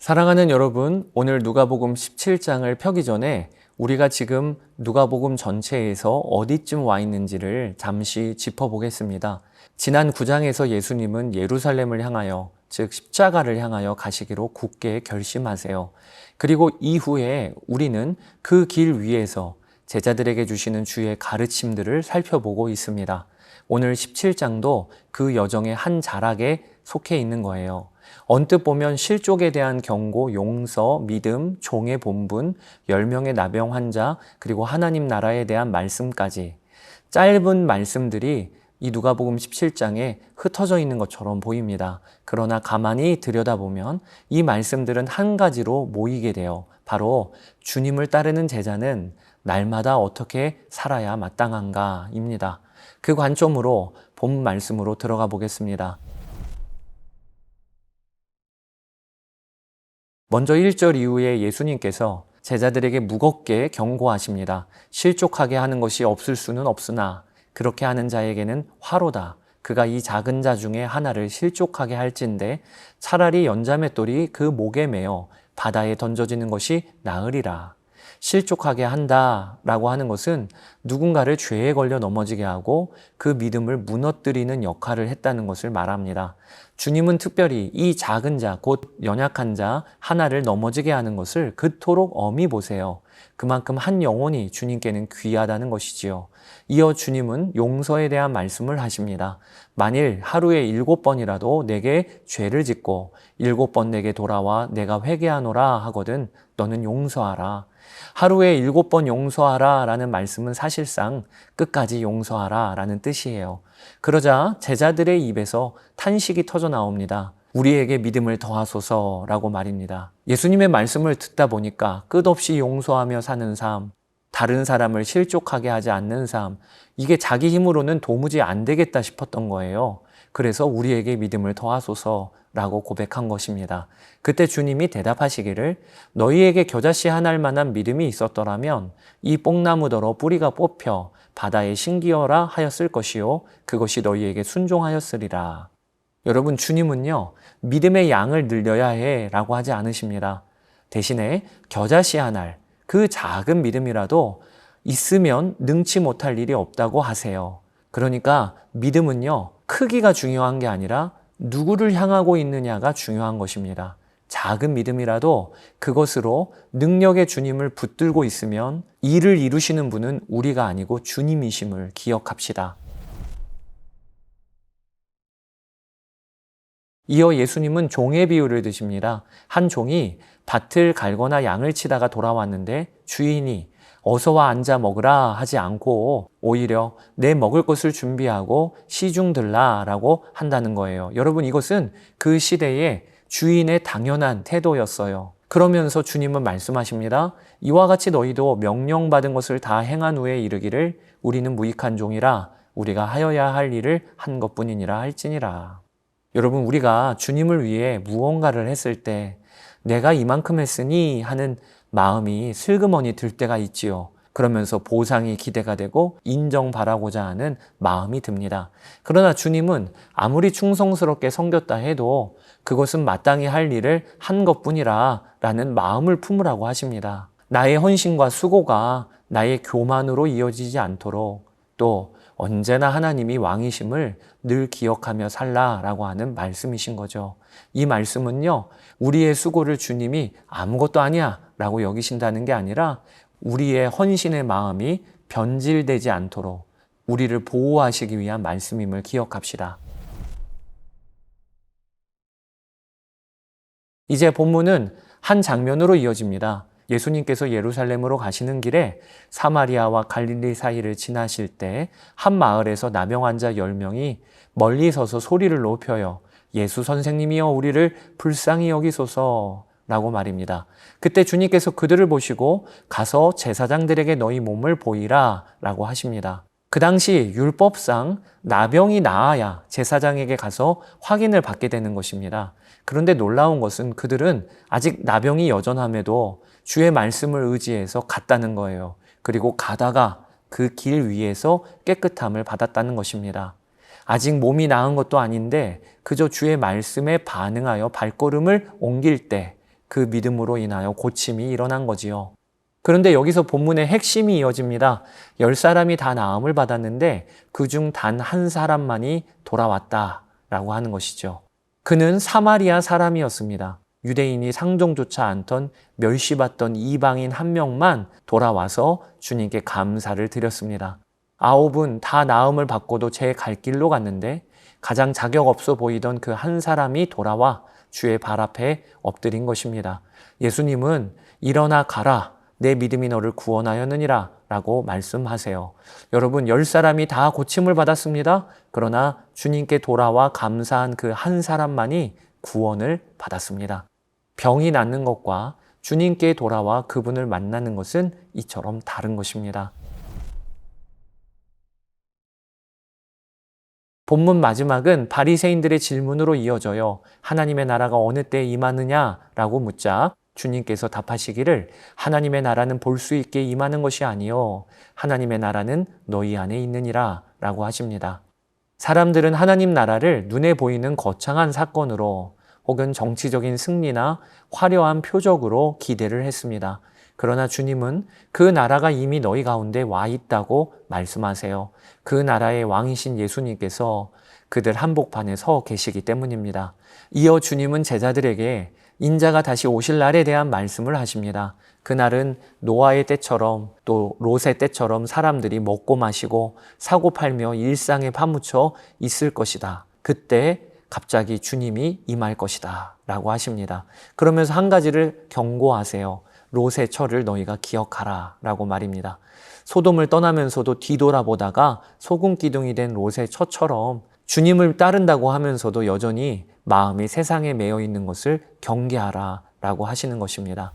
사랑하는 여러분, 오늘 누가복음 17장을 펴기 전에 우리가 지금 누가복음 전체에서 어디쯤 와 있는지를 잠시 짚어보겠습니다. 지난 9장에서 예수님은 예루살렘을 향하여, 즉 십자가를 향하여 가시기로 굳게 결심하세요. 그리고 이후에 우리는 그 길 위에서 제자들에게 주시는 주의 가르침들을 살펴보고 있습니다. 오늘 17장도 그 여정의 한 자락에 속해 있는 거예요. 언뜻 보면 실족에 대한 경고, 용서, 믿음, 종의 본분, 10명의 나병 환자, 그리고 하나님 나라에 대한 말씀까지 짧은 말씀들이 이 누가복음 17장에 흩어져 있는 것처럼 보입니다. 그러나 가만히 들여다보면 이 말씀들은 한 가지로 모이게 돼요. 바로 주님을 따르는 제자는 날마다 어떻게 살아야 마땅한가입니다. 그 관점으로 본 말씀으로 들어가 보겠습니다. 먼저 1절 이후에 예수님께서 제자들에게 무겁게 경고하십니다. 실족하게 하는 것이 없을 수는 없으나 그렇게 하는 자에게는 화로다. 그가 이 작은 자 중에 하나를 실족하게 할진대 차라리 연자맷돌이 그 목에 매어 바다에 던져지는 것이 나으리라. 실족하게 한다라고 하는 것은 누군가를 죄에 걸려 넘어지게 하고 그 믿음을 무너뜨리는 역할을 했다는 것을 말합니다. 주님은 특별히 이 작은 자, 곧 연약한 자 하나를 넘어지게 하는 것을 그토록 엄히 보세요. 그만큼 한 영혼이 주님께는 귀하다는 것이지요. 이어 주님은 용서에 대한 말씀을 하십니다. 만일 하루에 7번이라도 내게 죄를 짓고 7번 내게 돌아와 내가 회개하노라 하거든 너는 용서하라. 하루에 7번 용서하라 라는 말씀은 사실상 끝까지 용서하라 라는 뜻이에요. 그러자 제자들의 입에서 탄식이 터져 나옵니다. 우리에게 믿음을 더하소서라고 말입니다. 예수님의 말씀을 듣다 보니까 끝없이 용서하며 사는 삶, 다른 사람을 실족하게 하지 않는 삶, 이게 자기 힘으로는 도무지 안 되겠다 싶었던 거예요. 그래서 우리에게 믿음을 더하소서라고 고백한 것입니다. 그때 주님이 대답하시기를 너희에게 겨자씨 하나일 만한 믿음이 있었더라면 이 뽕나무더러 뿌리가 뽑혀 바다에 심기어라 하였을 것이요 그것이 너희에게 순종하였으리라. 여러분, 주님은요 믿음의 양을 늘려야 해 라고 하지 않으십니다. 대신에 겨자씨 하나, 그 작은 믿음이라도 있으면 능치 못할 일이 없다고 하세요. 그러니까 믿음은요 크기가 중요한 게 아니라 누구를 향하고 있느냐가 중요한 것입니다. 작은 믿음이라도 그것으로 능력의 주님을 붙들고 있으면 일을 이루시는 분은 우리가 아니고 주님이심을 기억합시다. 이어 예수님은 종의 비유를 드십니다. 한 종이 밭을 갈거나 양을 치다가 돌아왔는데 주인이 어서 와 앉아 먹으라 하지 않고 오히려 내 먹을 것을 준비하고 시중 들라라고 한다는 거예요. 여러분, 이것은 그 시대의 주인의 당연한 태도였어요. 그러면서 주님은 말씀하십니다. 이와 같이 너희도 명령받은 것을 다 행한 후에 이르기를 우리는 무익한 종이라 우리가 하여야 할 일을 한 것뿐이니라 할지니라. 여러분, 우리가 주님을 위해 무언가를 했을 때 내가 이만큼 했으니 하는 마음이 슬그머니 들 때가 있지요. 그러면서 보상이 기대가 되고 인정바라고자 하는 마음이 듭니다. 그러나 주님은 아무리 충성스럽게 섬겼다 해도 그것은 마땅히 할 일을 한 것뿐이라 라는 마음을 품으라고 하십니다. 나의 헌신과 수고가 나의 교만으로 이어지지 않도록 또 언제나 하나님이 왕이심을 늘 기억하며 살라라고 하는 말씀이신 거죠. 이 말씀은요, 우리의 수고를 주님이 아무것도 아니야 라고 여기신다는 게 아니라 우리의 헌신의 마음이 변질되지 않도록 우리를 보호하시기 위한 말씀임을 기억합시다. 이제 본문은 한 장면으로 이어집니다. 예수님께서 예루살렘으로 가시는 길에 사마리아와 갈릴리 사이를 지나실 때 한 마을에서 나병 환자 10명이 멀리 서서 소리를 높여요. 예수 선생님이여 우리를 불쌍히 여기소서 라고 말입니다. 그때 주님께서 그들을 보시고 가서 제사장들에게 너희 몸을 보이라 라고 하십니다. 그 당시 율법상 나병이 나아야 제사장에게 가서 확인을 받게 되는 것입니다. 그런데 놀라운 것은 그들은 아직 나병이 여전함에도 주의 말씀을 의지해서 갔다는 거예요. 그리고 가다가 그 길 위에서 깨끗함을 받았다는 것입니다. 아직 몸이 나은 것도 아닌데 그저 주의 말씀에 반응하여 발걸음을 옮길 때 그 믿음으로 인하여 고침이 일어난 거지요. 그런데 여기서 본문의 핵심이 이어집니다. 10사람이 다 나음을 받았는데 그중 단 한 사람만이 돌아왔다라고 하는 것이죠. 그는 사마리아 사람이었습니다. 유대인이 상종조차 않던 멸시받던 이방인 한 명만 돌아와서 주님께 감사를 드렸습니다. 9은 다 나음을 받고도 제 갈 길로 갔는데 가장 자격 없어 보이던 그 한 사람이 돌아와 주의 발 앞에 엎드린 것입니다. 예수님은 일어나 가라, 내 믿음이 너를 구원하였느니라 라고 말씀하세요. 여러분, 10사람이 다 고침을 받았습니다. 그러나 주님께 돌아와 감사한 그 한 사람만이 구원을 받았습니다. 병이 낫는 것과 주님께 돌아와 그분을 만나는 것은 이처럼 다른 것입니다. 본문 마지막은 바리새인들의 질문으로 이어져요. 하나님의 나라가 어느 때에 임하느냐라고 묻자 주님께서 답하시기를 하나님의 나라는 볼 수 있게 임하는 것이 아니요 하나님의 나라는 너희 안에 있느니라 라고 하십니다. 사람들은 하나님 나라를 눈에 보이는 거창한 사건으로 혹은 정치적인 승리나 화려한 표적으로 기대를 했습니다. 그러나 주님은 그 나라가 이미 너희 가운데 와 있다고 말씀하세요. 그 나라의 왕이신 예수님께서 그들 한복판에 서 계시기 때문입니다. 이어 주님은 제자들에게 인자가 다시 오실 날에 대한 말씀을 하십니다. 그날은 노아의 때처럼 또 롯의 때처럼 사람들이 먹고 마시고 사고 팔며 일상에 파묻혀 있을 것이다. 그때 갑자기 주님이 임할 것이다 라고 하십니다. 그러면서 한 가지를 경고하세요. 롯의 철을 너희가 기억하라 라고 말입니다. 소돔을 떠나면서도 뒤돌아보다가 소금 기둥이 된 롯의 처처럼 주님을 따른다고 하면서도 여전히 마음이 세상에 매여 있는 것을 경계하라 라고 하시는 것입니다.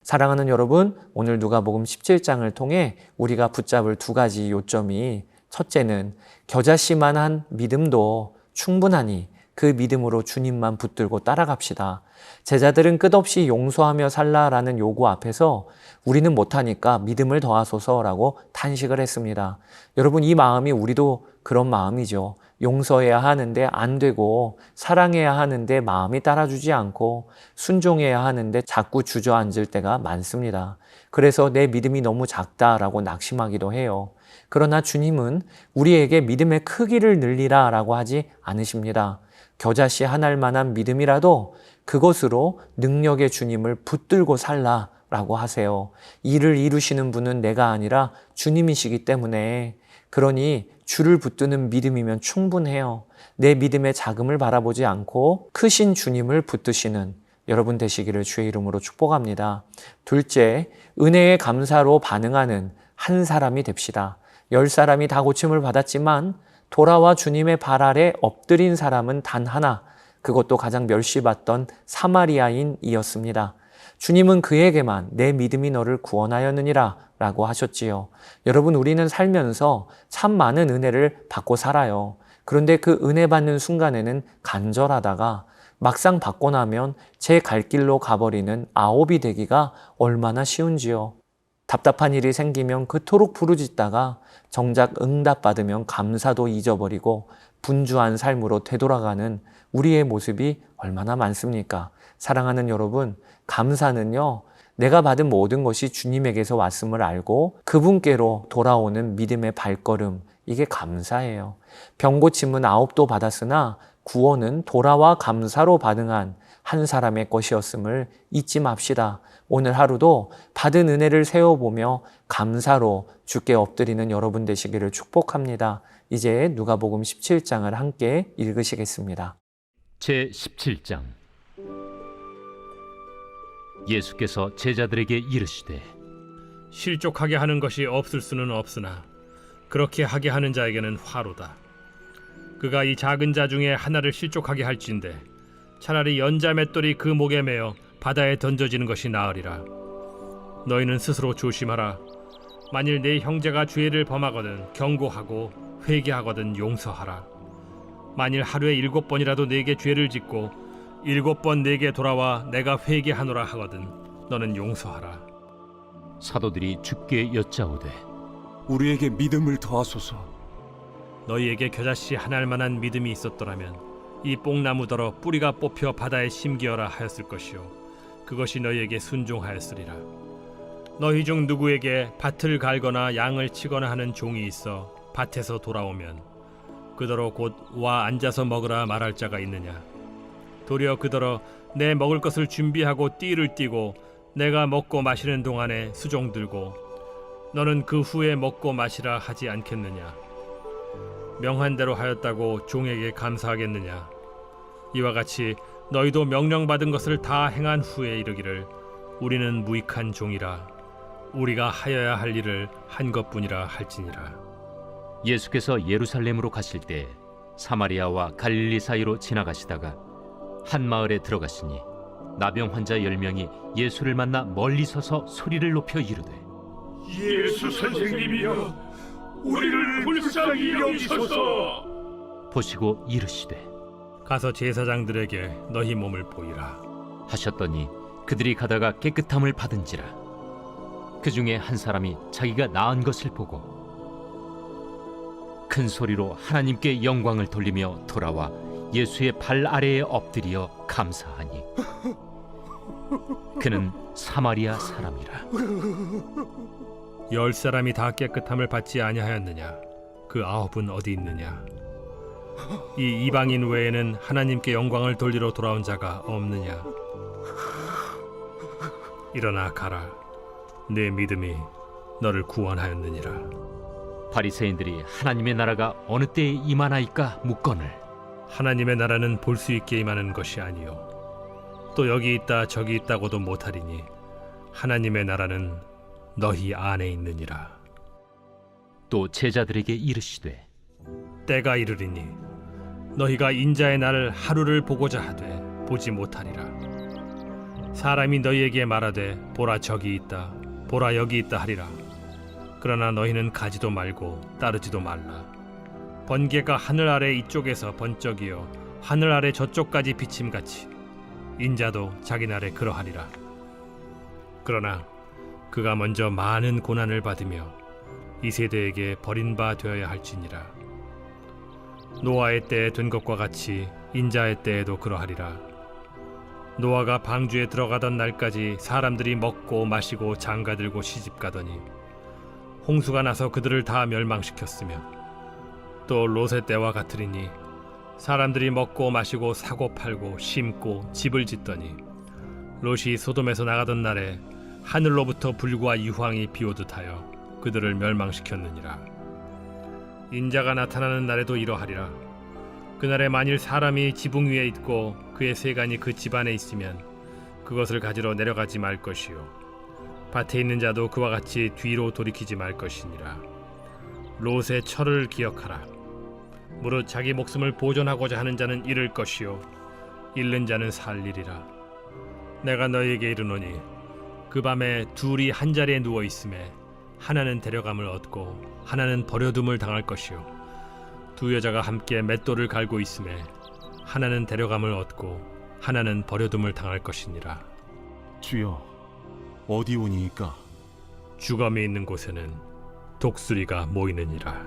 사랑하는 여러분, 오늘 누가복음 17장을 통해 우리가 붙잡을 두 가지 요점이 첫째는 겨자씨만한 믿음도 충분하니 그 믿음으로 주님만 붙들고 따라갑시다. 제자들은 끝없이 용서하며 살라라는 요구 앞에서 우리는 못하니까 믿음을 더하소서라고 탄식을 했습니다. 여러분, 이 마음이 우리도 그런 마음이죠. 용서해야 하는데 안 되고 사랑해야 하는데 마음이 따라주지 않고 순종해야 하는데 자꾸 주저앉을 때가 많습니다. 그래서 내 믿음이 너무 작다라고 낙심하기도 해요. 그러나 주님은 우리에게 믿음의 크기를 늘리라 라고 하지 않으십니다. 겨자씨 한 알만한 믿음이라도 그것으로 능력의 주님을 붙들고 살라 라고 하세요. 이를 이루시는 분은 내가 아니라 주님이시기 때문에 그러니 주를 붙드는 믿음이면 충분해요. 내 믿음의 작음을 바라보지 않고 크신 주님을 붙드시는 여러분 되시기를 주의 이름으로 축복합니다. 둘째, 은혜의 감사로 반응하는 한 사람이 됩시다. 10사람이 다 고침을 받았지만 돌아와 주님의 발 아래 엎드린 사람은 단 하나, 그것도 가장 멸시받던 사마리아인이었습니다. 주님은 그에게만 내 믿음이 너를 구원하였느니라 라고 하셨지요. 여러분, 우리는 살면서 참 많은 은혜를 받고 살아요. 그런데 그 은혜 받는 순간에는 간절하다가 막상 받고 나면 제 갈 길로 가버리는 아홉이 되기가 얼마나 쉬운지요. 답답한 일이 생기면 그토록 부르짖다가 정작 응답받으면 감사도 잊어버리고 분주한 삶으로 되돌아가는 우리의 모습이 얼마나 많습니까? 사랑하는 여러분, 감사는요, 내가 받은 모든 것이 주님에게서 왔음을 알고 그분께로 돌아오는 믿음의 발걸음, 이게 감사예요. 병고침은 9도 받았으나 구원은 돌아와 감사로 반응한 한 사람의 것이었음을 잊지 맙시다. 오늘 하루도 받은 은혜를 세워보며 감사로 주께 엎드리는 여러분 되시기를 축복합니다. 이제 누가복음 17장을 함께 읽으시겠습니다. 제17장. 예수께서 제자들에게 이르시되 실족하게 하는 것이 없을 수는 없으나 그렇게 하게 하는 자에게는 화로다. 그가 이 작은 자 중에 하나를 실족하게 할진대 차라리 연자 맷돌이 그 목에 매어 바다에 던져지는 것이 나으리라. 너희는 스스로 조심하라. 만일 네 형제가 죄를 범하거든 경고하고 회개하거든 용서하라. 만일 하루에 7번이라도 네게 죄를 짓고 7번 네게 돌아와 내가 회개하노라 하거든 너는 용서하라. 사도들이 주께 여짜오되 우리에게 믿음을 더하소서. 너희에게 겨자씨 한 알만한 믿음이 있었더라면 이 뽕나무더러 뿌리가 뽑혀 바다에 심기어라 하였을 것이요 그것이 너희에게 순종하였으리라. 너희 중 누구에게 밭을 갈거나 양을 치거나 하는 종이 있어 밭에서 돌아오면 그더러 곧 와 앉아서 먹으라 말할 자가 있느냐? 도리어 그더러 내 먹을 것을 준비하고 띠를 띠고 내가 먹고 마시는 동안에 수종 들고 너는 그 후에 먹고 마시라 하지 않겠느냐? 명한 대로 하였다고 종에게 감사하겠느냐? 이와 같이 너희도 명령받은 것을 다 행한 후에 이르기를 우리는 무익한 종이라 우리가 하여야 할 일을 한 것뿐이라 할지니라. 예수께서 예루살렘으로 가실 때 사마리아와 갈릴리 사이로 지나가시다가 한 마을에 들어가시니 나병 환자 10명이 예수를 만나 멀리 서서 소리를 높여 이르되 예수 선생님이여, 우리를 불쌍히 여기소서. 보시고 이르시되 가서 제사장들에게 너희 몸을 보이라. 하셨더니 그들이 가다가 깨끗함을 받은지라. 그 중에 한 사람이 자기가 나은 것을 보고 큰 소리로 하나님께 영광을 돌리며 돌아와 예수의 발 아래에 엎드려 감사하니 그는 사마리아 사람이라. 10사람이 다 깨끗함을 받지 아니하였느냐? 그 9은 어디 있느냐? 이 이방인 외에는 하나님께 영광을 돌리러 돌아온 자가 없느냐? 일어나 가라. 내 믿음이 너를 구원하였느니라. 바리새인들이 하나님의 나라가 어느 때에 임하나이까 묻거늘 하나님의 나라는 볼 수 있게 임하는 것이 아니요 또 여기 있다 저기 있다고도 못하리니 하나님의 나라는 너희 안에 있느니라. 또 제자들에게 이르시되 때가 이르리니 너희가 인자의 날을 하루를 보고자 하되 보지 못하리라. 사람이 너희에게 말하되 보라 저기 있다 보라 여기 있다 하리라. 그러나 너희는 가지도 말고 따르지도 말라. 번개가 하늘 아래 이쪽에서 번쩍이어 하늘 아래 저쪽까지 비침같이 인자도 자기 날에 그러하리라. 그러나 그가 먼저 많은 고난을 받으며 이 세대에게 버림바 되어야 할지니라. 노아의 때에 된 것과 같이 인자의 때에도 그러하리라. 노아가 방주에 들어가던 날까지 사람들이 먹고 마시고 장가들고 시집가더니 홍수가 나서 그들을 다 멸망시켰으며 또 롯의 때와 같으리니 사람들이 먹고 마시고 사고 팔고 심고 집을 짓더니 롯이 소돔에서 나가던 날에 하늘로부터 불과 유황이 비오듯 하여 그들을 멸망시켰느니라. 인자가 나타나는 날에도 이러하리라. 그날에 만일 사람이 지붕 위에 있고 그의 세간이 그 집 안에 있으면 그것을 가지러 내려가지 말 것이요 밭에 있는 자도 그와 같이 뒤로 돌이키지 말 것이니라. 롯의 철을 기억하라. 무릇 자기 목숨을 보존하고자 하는 자는 잃을 것이요 잃는 자는 살리리라. 내가 너희에게 이르노니 그 밤에 둘이 한 자리에 누워 있음에 하나는 데려감을 얻고 하나는 버려둠을 당할 것이요 두 여자가 함께 맷돌을 갈고 있음에 하나는 데려감을 얻고 하나는 버려둠을 당할 것이니라. 주여, 어디 오니이까? 주검이 있는 곳에는 독수리가 모이느니라.